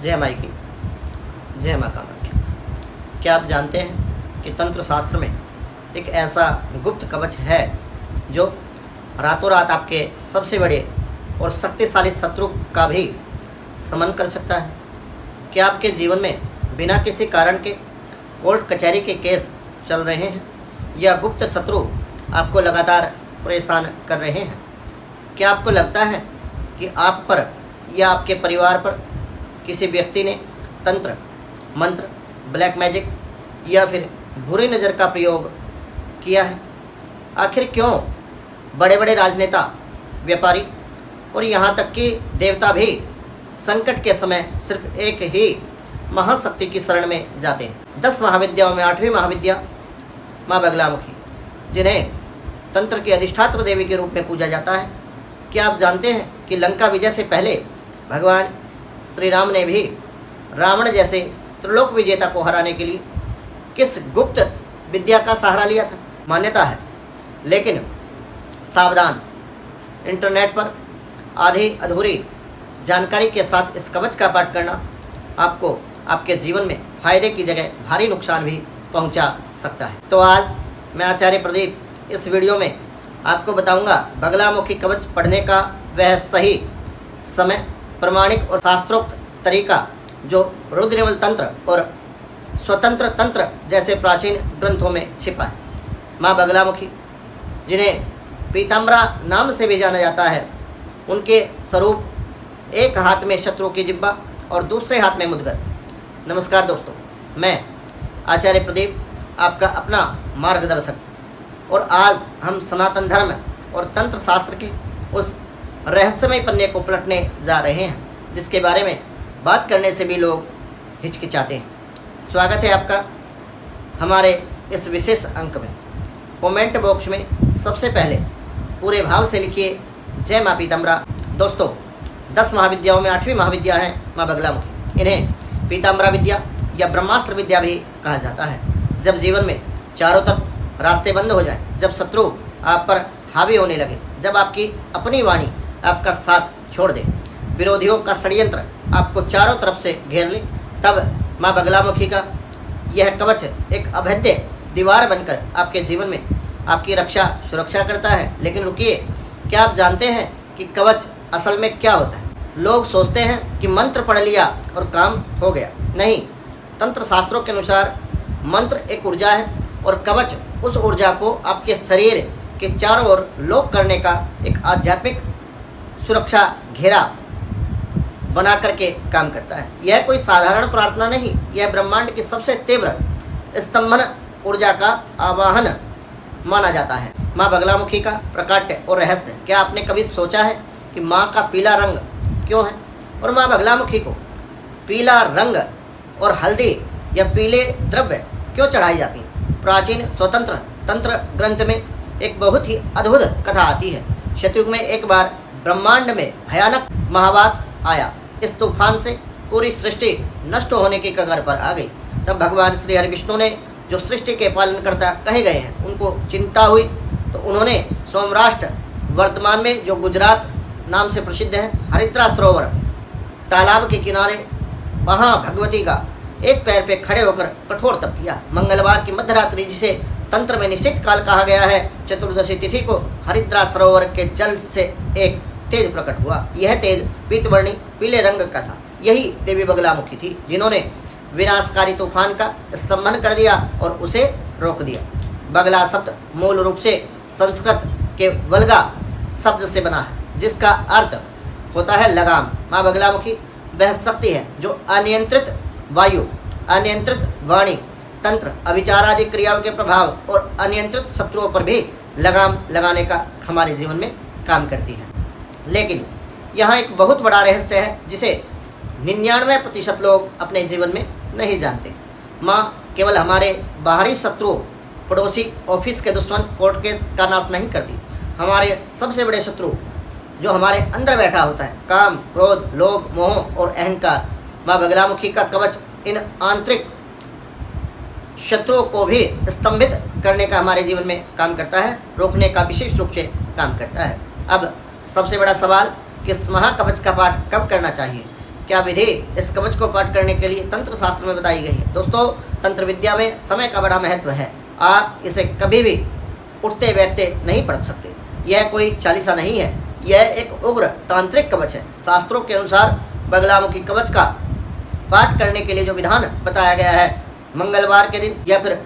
जय माई की, जय माँ कामना की। क्या आप जानते हैं कि तंत्र शास्त्र में एक ऐसा गुप्त कवच है जो रातों रात आपके सबसे बड़े और शक्तिशाली शत्रु का भी समन कर सकता है। क्या आपके जीवन में बिना किसी कारण के कोर्ट कचहरी के केस चल रहे हैं या गुप्त शत्रु आपको लगातार परेशान कर रहे हैं? क्या आपको लगता है कि आप पर या आपके परिवार पर किसी व्यक्ति ने तंत्र, मंत्र, ब्लैक मैजिक या फिर बुरी नज़र का प्रयोग किया है? आखिर क्यों बड़े बड़े राजनेता, व्यापारी और यहाँ तक कि देवता भी संकट के समय सिर्फ एक ही महाशक्ति की शरण में जाते हैं? 10 महाविद्याओं में 8वीं महाविद्या माँ बगलामुखी, जिन्हें तंत्र की अधिष्ठात्र देवी के रूप में पूजा जाता है। क्या आप जानते हैं कि लंका विजय से पहले भगवान श्री राम ने भी रावण जैसे त्रिलोक विजेता को हराने के लिए किस गुप्त विद्या का सहारा लिया था? मान्यता है, लेकिन सावधान, इंटरनेट पर आधी अधूरी जानकारी के साथ इस कवच का पाठ करना आपको आपके जीवन में फायदे की जगह भारी नुकसान भी पहुंचा सकता है। तो आज मैं आचार्य प्रदीप इस वीडियो में आपको बताऊंगा बगलामुखी कवच पढ़ने का वह सही समय, प्रमाणिक और शास्त्रोक्त तरीका जो रुद्रवल तंत्र और स्वतंत्र तंत्र जैसे प्राचीन ग्रंथों में छिपा है। माँ बगलामुखी, जिन्हें पीताम्बरा नाम से भी जाना जाता है, उनके स्वरूप एक हाथ में शत्रु की जिब्बा और दूसरे हाथ में मुद्गर। नमस्कार दोस्तों, मैं आचार्य प्रदीप, आपका अपना मार्गदर्शक, और आज हम सनातन धर्म और तंत्र शास्त्र के उस रहस्यमय पन्ने को पलटने जा रहे हैं जिसके बारे में बात करने से भी लोग हिचकिचाते हैं। स्वागत है आपका हमारे इस विशेष अंक में। कमेंट बॉक्स में सबसे पहले पूरे भाव से लिखिए जय माँ पीताम्बरा। दोस्तों, 10 महाविद्याओं में 8वीं महाविद्या है माँ बगलामुखी। इन्हें पीताम्बरा विद्या या ब्रह्मास्त्र विद्या भी कहा जाता है। जब जीवन में चारों तरफ रास्ते बंद हो जाएं, जब शत्रु आप पर हावी होने लगे, जब आपकी अपनी वाणी आपका साथ छोड़ दे, विरोधियों का षड्यंत्र आपको चारों तरफ से घेर ले, तब माँ बगलामुखी का यह कवच एक अभेद्य दीवार बनकर आपके जीवन में आपकी रक्षा सुरक्षा करता है। लेकिन रुकिए, क्या आप जानते हैं कि कवच असल में क्या होता है? लोग सोचते हैं कि मंत्र पढ़ लिया और काम हो गया। नहीं, तंत्र शास्त्रों के अनुसार मंत्र एक ऊर्जा है और कवच उस ऊर्जा को आपके शरीर के चारों ओर लॉक करने का एक आध्यात्मिक सुरक्षा घेरा बना करके काम करता है। यह कोई साधारण प्रार्थना नहीं, यह ब्रह्मांड की सबसे तीव्र स्तंभन ऊर्जा का आवाहन माना जाता है। माँ बगलामुखी का प्रकाट्य और रहस्य। क्या आपने कभी सोचा है कि माँ का पीला रंग क्यों है और माँ बगलामुखी को पीला रंग और हल्दी या पीले द्रव्य क्यों चढ़ाई जाती है? प्राचीन स्वतंत्र तंत्र ग्रंथ में एक बहुत ही अद्भुत कथा आती है। शतयुग में एक बार ब्रह्मांड में भयानक महावात आया। इस तूफान से पूरी सृष्टि नष्ट होने की कगार पर आ गई। तब भगवान श्री हरि विष्णु ने, जो सृष्टि के पालनकर्ता कहे गए हैं, उनको चिंता हुई तो उन्होंने सोमराष्ट्र, वर्तमान में जो गुजरात नाम से प्रसिद्ध है, हरिद्रा सरोवर तालाब के किनारे वहाँ भगवती का एक पैर पे खड़े होकर कठोर तप किया। मंगलवार की मध्यरात्रि, जिसे तंत्र में निश्चित काल कहा गया है, चतुर्दशी तिथि को हरिद्रा सरोवर के जल से एक तेज प्रकट हुआ। यह तेज पीतवर्णी पीले रंग का था। यही देवी बगलामुखी थी जिन्होंने विनाशकारी तूफान का स्तंभन कर दिया और उसे रोक दिया। बगला शब्द मूल रूप से संस्कृत के वल्गा शब्द से बना है, जिसका अर्थ होता है लगाम। माँ बगलामुखी वह शक्ति है जो अनियंत्रित वायु, अनियंत्रित वाणी, तंत्र, अविचार आदि क्रियाओं के प्रभाव और अनियंत्रित शत्रुओं पर भी लगाम लगाने का हमारे जीवन में काम करती है। लेकिन यहाँ एक बहुत बड़ा रहस्य है जिसे 99% लोग अपने जीवन में नहीं जानते। माँ केवल हमारे बाहरी शत्रुओं, पड़ोसी, ऑफिस के दुश्मन, कोर्ट केस का नाश नहीं करती। हमारे सबसे बड़े शत्रु जो हमारे अंदर बैठा होता है, काम, क्रोध, लोभ, मोह और अहंकार, माँ बगलामुखी का कवच इन आंतरिक शत्रुओं को भी स्तंभित करने का हमारे जीवन में काम करता है, रोकने का विशेष रूप से काम करता है। अब सबसे बड़ा सवाल कि इस महाकवच का पाठ कब करना चाहिए? क्या विधि इस कवच को पाठ करने के लिए तंत्र शास्त्र में बताई गई है। दोस्तों, तंत्र विद्या में समय का बड़ा महत्व है। आप इसे कभी भी उठते बैठते नहीं पढ़ सकते। यह कोई चालीसा नहीं है, यह एक उग्र तांत्रिक कवच है। शास्त्रों के अनुसार बगलामुखी कवच का पाठ करने के लिए जो विधान बताया गया है, मंगलवार के दिन या फिर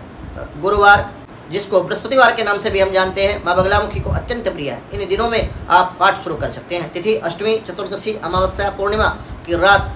गुरुवार, जिसको बृहस्पतिवार के नाम से भी हम जानते हैं, माँ बगलामुखी को अत्यंत प्रिय है। इन दिनों में आप पाठ शुरू कर सकते हैं। तिथि अष्टमी, चतुर्दशी, अमावस्या, पूर्णिमा की रात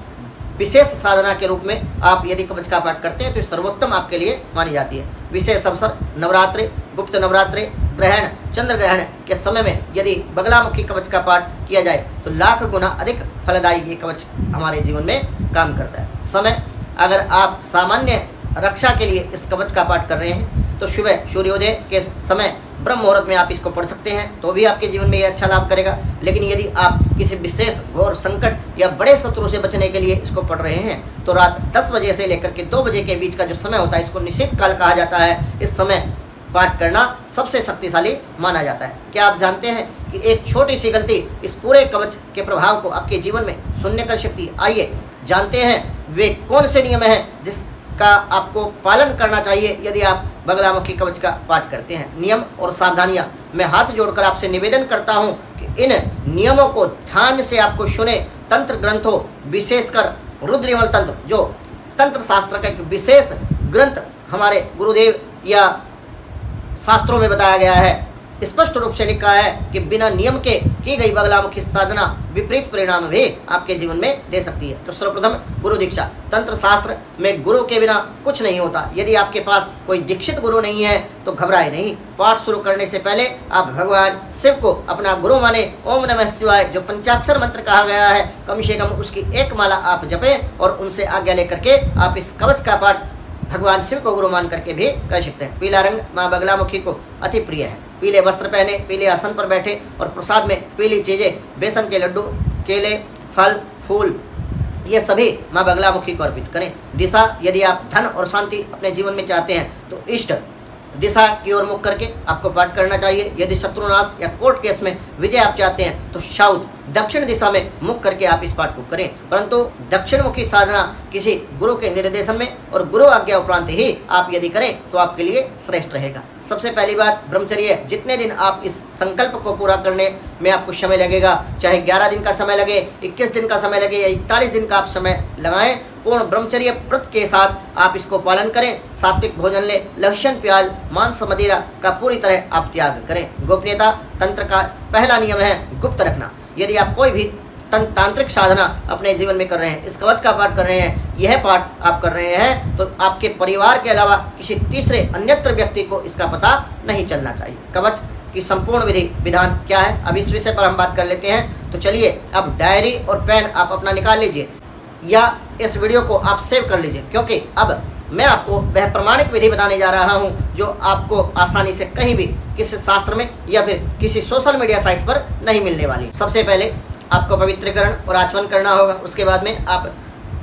विशेष साधना के रूप में आप यदि कवच का पाठ करते हैं तो सर्वोत्तम आपके लिए मानी जाती है। विशेष अवसर, नवरात्रि, गुप्त नवरात्रि, ग्रहण, चंद्र ग्रहण के समय में यदि बगलामुखी कवच का पाठ किया जाए तो लाख गुना अधिक फलदायी ये कवच हमारे जीवन में काम करता है। समय, अगर आप सामान्य रक्षा के लिए इस कवच का पाठ कर रहे हैं तो सुबह सूर्योदय के समय ब्रह्म मुहूर्त में आप इसको पढ़ सकते हैं, तो भी आपके जीवन में ये अच्छा लाभ करेगा। लेकिन यदि आप किसी विशेष घोर संकट या बड़े शत्रु से बचने के लिए इसको पढ़ रहे हैं तो रात 10 बजे से लेकर के 2 बजे के बीच का जो समय होता है, इसको निषिद्ध काल कहा जाता है। इस समय पाठ करना सबसे शक्तिशाली माना जाता है। क्या आप जानते हैं कि एक छोटी सी गलती इस पूरे कवच के प्रभाव को आपके जीवन में शून्य कर सकती है? आइए जानते हैं वे कौन से नियम हैं जिसका आपको पालन करना चाहिए यदि आप बगलामुखी कवच का पाठ करते हैं। नियम और सावधानियां, मैं हाथ जोड़कर आपसे निवेदन करता हूं कि इन नियमों को ध्यान से आपको सुने। तंत्र ग्रंथों, विशेषकर रुद्रयमल तंत्र, जो तंत्र शास्त्र का एक विशेष ग्रंथ हमारे गुरुदेव या शास्त्रों में बताया गया है, स्पष्ट रूप से लिखा है कि बिना नियम के की गई बगलामुखी साधना विपरीत परिणाम भी आपके जीवन में दे सकती है। तो सर्वप्रथम गुरु दीक्षा। तंत्र शास्त्र में गुरु के बिना कुछ नहीं होता। यदि आपके पास कोई दीक्षित गुरु नहीं है तो घबराए नहीं। पाठ शुरू करने से पहले आप भगवान शिव को अपना गुरु माने। ओम नमः शिवाय जो पंचाक्षर मंत्र कहा गया है, कम से कम उसकी एक माला आप जपें और उनसे आज्ञा लेकर के आप इस कवच का पाठ भगवान शिव को गुरु मान करके भी कर सकते हैं। पीला रंग माँ बगलामुखी को अति प्रिय है। पीले वस्त्र पहने, पीले आसन पर बैठे और प्रसाद में पीली चीजें, बेसन के लड्डू, केले, फल, फूल, ये सभी माँ बगलामुखी को अर्पित करें। दिशा, यदि आप धन और शांति अपने जीवन में चाहते हैं तो इष्ट दिशा की ओर मुख करके आपको पाठ करना चाहिए। यदि शत्रुनाश या कोर्ट केस में विजय आप चाहते हैं तो साउथ, दक्षिण दिशा में मुख करके आप इस पाठ को करें। परंतु दक्षिण मुखी साधना किसी गुरु के निर्देशन में और गुरु आज्ञा उपरांत ही आप यदि करें तो आपके लिए श्रेष्ठ रहेगा। सबसे पहली बात, ब्रह्मचर्य। जितने दिन आप इस संकल्प को पूरा करने में आपको समय लगेगा, चाहे 11 दिन का समय लगे, 21 दिन का समय लगे या 41 दिन का आप समय लगाएं, पूर्ण ब्रह्मचर्य व्रत के साथ आप इसको पालन करें। सात्विक भोजन लें, लहसुन, प्याज, मांस, मदिरा का पूरी तरह आप त्याग करें। गोपनीयता, तंत्र का पहला नियम है गुप्त रखना। यदि आप कोई भी तांत्रिक साधना अपने जीवन में कर रहे हैं, इस कवच का पाठ कर रहे हैं, यह पाठ आप कर रहे हैं, तो आपके परिवार के अलावा किसी तीसरे अन्यत्र व्यक्ति को इसका पता नहीं चलना चाहिए। कवच की संपूर्ण विधि विधान क्या है, अब इस विषय पर हम बात कर लेते हैं। तो चलिए अब डायरी और पेन आप अपना निकाल लीजिए या इस वीडियो को आप सेव कर लीजिए, क्योंकि अब मैं आपको वह प्रमाणिक विधि बताने जा रहा हूं जो आपको आसानी से कहीं भी किसी शास्त्र में या फिर किसी सोशल मीडिया साइट पर नहीं मिलने वाली। सबसे पहले आपको पवित्रीकरण और आचमन करना होगा। उसके बाद में आप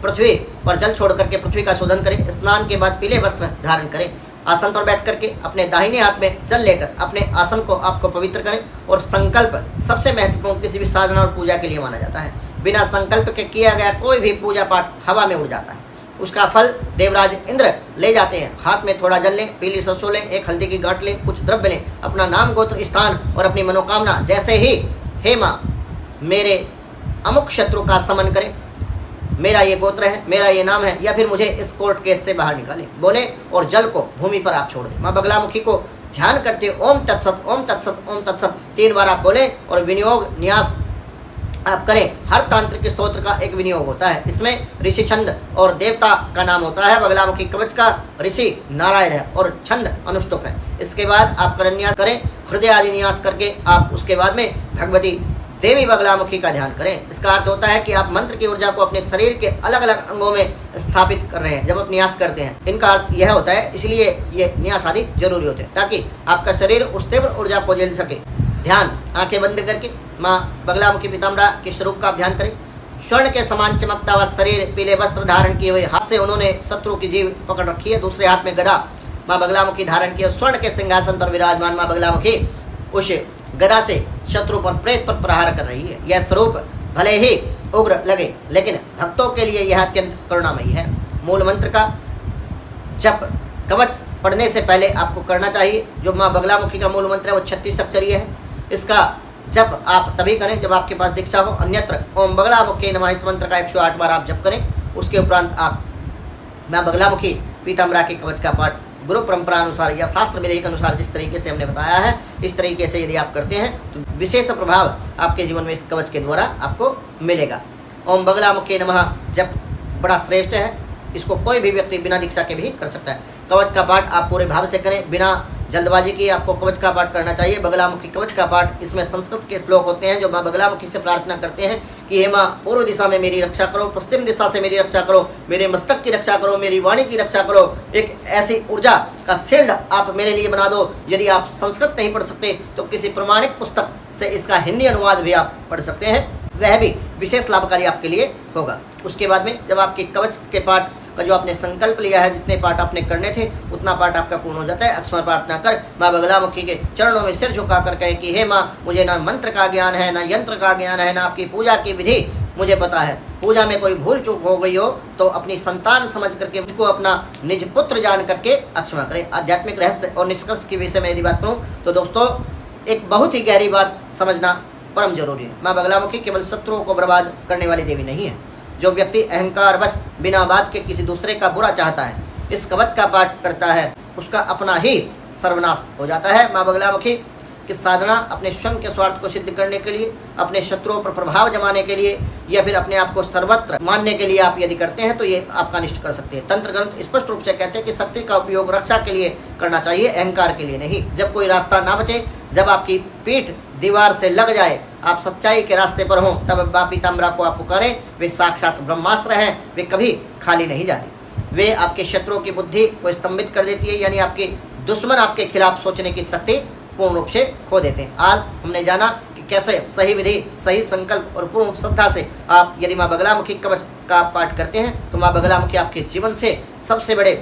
पृथ्वी पर जल छोड़ करके पृथ्वी का शोधन करें। स्नान के बाद पीले वस्त्र धारण करें। आसन पर बैठ करके अपने दाहिने हाथ में जल लेकर अपने आसन को आपको पवित्र करें। और संकल्प सबसे महत्वपूर्ण किसी भी साधना और पूजा के लिए माना जाता है। बिना संकल्प के किया गया कोई भी पूजा पाठ हवा में उड़ जाता है। उसका फल देवराज इंद्र ले जाते हैं। हाथ में थोड़ा जल लें, पीली सरसों लें, एक हल्दी की गांठ लें, कुछ द्रव्य लें, अपना नाम, गोत्र, स्थान और अपनी मनोकामना, जैसे ही हे माँ मेरे अमुक शत्रु का समन करें, मेरा ये गोत्र है, मेरा ये नाम है, या फिर मुझे इस कोर्ट केस से बाहर निकालें, बोले और जल को भूमि पर आप छोड़ दें। माँ बगलामुखी को ध्यान करते ओम तत्सत, ओम तत्सत, ओम तत्सत 3 बार आप बोलें और विनियोग न्यास आप करें। हर तांत्रिक स्तोत्र का एक विनियोग होता है। इसमें ऋषि छंद और देवता का नाम होता है। बगलामुखी कवच का ऋषि नारायण है और छंद अनुष्टुप है। इसके बाद आप करन्यास करें, हृदय आदि न्यास करके आप उसके बाद में भगवती देवी बगलामुखी का ध्यान करें। इसका अर्थ होता है कि आप मंत्र की ऊर्जा को अपने शरीर के अलग अलग अंगों में स्थापित कर रहे हैं जब आप न्यास करते हैं। इनका अर्थ यह होता है, इसलिए ये न्यास आदि जरूरी होते हैं ताकि आपका शरीर उस तीव्र ऊर्जा को झेल सके। ध्यान, आंखें बंद करके माँ बगलामुखी पीताम्बरा के स्वरूप का ध्यान करें। स्वर्ण के समान चमकता हुआ शरीर, पीले वस्त्र धारण किए हुए, हाथ से उन्होंने शत्रु की जीभ पकड़ रखी है, दूसरे हाथ में गदा माँ बगलामुखी धारण की है। स्वर्ण के सिंहासन पर विराजमान माँ बगलामुखी उस गदा से शत्रु पर, प्रेत पर प्रहार कर रही है। यह स्वरूप भले ही उग्र लगे, लेकिन भक्तों के लिए यह अत्यंत करुणामयी है। मूल मंत्र का जप कवच पढ़ने से पहले आपको करना चाहिए। जो माँ बगलामुखी का मूल मंत्र है वो 36 अक्षरीय है। इसका जप आप तभी करें जब आपके पास दीक्षा हो, अन्यत्र ओम बगलामुखी नमः इस मंत्र का 108 बार आप जप करें। उसके उपरांत आप माँ बगलामुखी पीताम्बरा के कवच का पाठ गुरु परंपरा अनुसार या शास्त्र विधि के अनुसार जिस तरीके से हमने बताया है, इस तरीके से यदि आप करते हैं तो विशेष प्रभाव आपके जीवन में इस कवच के द्वारा आपको मिलेगा। ओम बगलामुखी नमः जप बड़ा श्रेष्ठ है। इसको कोई भी व्यक्ति बिना दीक्षा के भी कर सकता है। कवच का पाठ आप पूरे भाव से करें, बिना जल्दबाजी किए आपको कवच का पाठ करना चाहिए। बगलामुखी कवच का पाठ, इसमें संस्कृत के श्लोक होते हैं जो माँ बगलामुखी से प्रार्थना करते हैं कि हे माँ, पूर्व दिशा में मेरी रक्षा करो, पश्चिम दिशा से मेरी रक्षा करो, मेरे मस्तक की रक्षा करो, मेरी वाणी की रक्षा करो। एक ऐसी ऊर्जा का शील्ड आप मेरे लिए बना दो। यदि आप संस्कृत नहीं पढ़ सकते तो किसी प्रमाणित पुस्तक से इसका हिंदी अनुवाद भी आप पढ़ सकते हैं, वह भी विशेष लाभकारी आपके लिए होगा। उसके बाद में जब आपके कवच के पाठ का जो आपने संकल्प लिया है, जितने पाठ आपने करने थे उतना पाठ आपका पूर्ण हो जाता है। अक्सर प्रार्थना कर माँ बगलामुखी के चरणों में सिर झुका कर कहे कि हे माँ, मुझे ना मंत्र का ज्ञान है, ना यंत्र का ज्ञान है, ना आपकी पूजा की विधि मुझे पता है। पूजा में कोई भूल चूक हो गई हो तो अपनी संतान समझ करके मुझको अपना निज पुत्र जान करके क्षमा करें। आध्यात्मिक रहस्य और निष्कर्ष के विषय में यदि बात करूँ तो दोस्तों, एक बहुत ही गहरी बात समझना परम जरूरी है। माँ बगलामुखी केवल शत्रुओं को बर्बाद करने वाली देवी नहीं है। जो व्यक्ति अहंकार वश बिना बात के किसी दूसरे का बुरा चाहता है, इस कवच का पाठ करता है, उसका अपना ही सर्वनाश हो जाता है। माँ बगलामुखी की साधना अपने स्वयं के स्वार्थ को सिद्ध करने के लिए, अपने शत्रुओं पर प्रभाव जमाने के लिए या फिर अपने आप को सर्वत्र मानने के लिए आप यदि करते हैं तो ये आपका अनिष्ट कर सकते हैं। तंत्र ग्रंथ स्पष्ट रूप से कहते हैं कि शक्ति का उपयोग रक्षा के लिए करना चाहिए, अहंकार के लिए नहीं। जब कोई रास्ता ना बचे, जब आपकी पीठ दीवार से लग जाए, आप सच्चाई के रास्ते पर हों, तब माँ पीताम्बरा को आप पुकारें। वे साक्षात ब्रह्मास्त्र हैं, वे कभी खाली नहीं जाती। वे आपके शत्रुओं की बुद्धि को स्तंभित कर देती है, यानी आपके दुश्मन आपके खिलाफ सोचने की शक्ति पूर्ण रूप से खो देते हैं। आज हमने जाना कि कैसे सही विधि, सही संकल्प और पूर्ण श्रद्धा से आप यदि माँ बगलामुखी कवच का पाठ करते हैं तो माँ बगलामुखी आपके जीवन से सबसे बड़े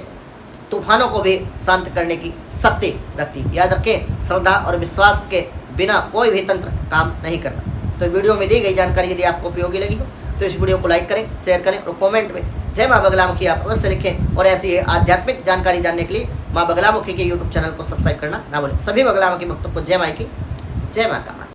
तूफानों को भी शांत करने की शक्ति रखती है। याद रखें, श्रद्धा और विश्वास के बिना कोई भी तंत्र काम नहीं करता। तो वीडियो में दी गई जानकारी यदि आपको उपयोगी लगी हो तो इस वीडियो को लाइक करें, शेयर करें और कमेंट में जय माँ बगलामुखी आप अवश्य लिखें। और ऐसी आध्यात्मिक जानकारी जानने के लिए माँ बगलामुखी के यूट्यूब चैनल को सब्सक्राइब करना ना भूलें। सभी बगलामुखी भक्तों को जय माँ की जय माँ का।